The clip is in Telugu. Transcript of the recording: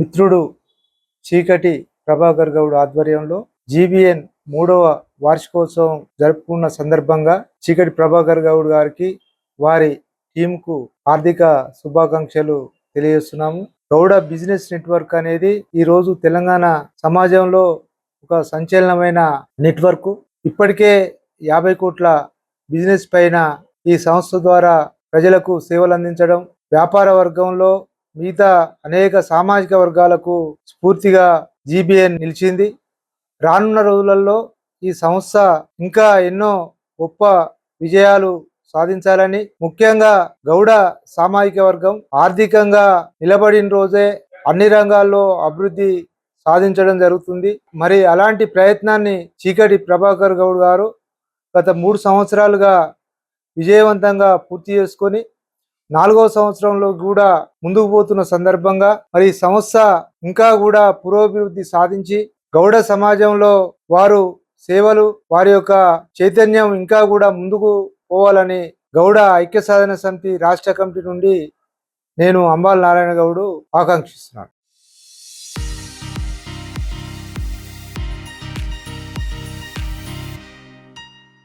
మిత్రుడు చీకటి ప్రభాకర్ గౌడ్ ఆధ్వర్యంలో జీబీఎన్ 3వ వార్షికోత్సవం జరుపుకున్న సందర్భంగా చీకటి ప్రభాకర్ గౌడ్ గారికి వారి టీంకు ఆర్థిక శుభాకాంక్షలు తెలియజేస్తున్నాము. గౌడ బిజినెస్ నెట్వర్క్ అనేది ఈ రోజు తెలంగాణ సమాజంలో ఒక సంచలనమైన నెట్వర్క్. ఇప్పటికే 50 కోట్ల బిజినెస్ పైన ఈ సంస్థ ద్వారా ప్రజలకు సేవలు అందించడం, వ్యాపార వర్గంలో మిగతా అనేక సామాజిక వర్గాలకు స్ఫూర్తిగా జీబీఎన్ నిలిచింది. రానున్న రోజులలో ఈ సంస్థ ఇంకా ఎన్నో గొప్ప విజయాలు సాధించాలని, ముఖ్యంగా గౌడ సామాజిక వర్గం ఆర్థికంగా నిలబడిన రోజే అన్ని రంగాల్లో అభివృద్ధి సాధించడం జరుగుతుంది. మరి అలాంటి ప్రయత్నాన్ని చీకటి ప్రభాకర్ గౌడ్ గారు గత 3 సంవత్సరాలుగా విజయవంతంగా పూర్తి చేసుకొని 4వ సంవత్సరంలో కూడా ముందుకు పోతున్న సందర్భంగా మరి సంస్థ ఇంకా కూడా పురోభివృద్ధి సాధించి గౌడ సమాజంలో వారు సేవలు, వారి యొక్క చైతన్యం ఇంకా కూడా ముందుకు పోవాలని గౌడ ఐక్య సాధన సమితి రాష్ట్ర కమిటీ నుండి నేను అంబాల నారాయణ గౌడ్ ఆకాంక్షిస్తున్నాను.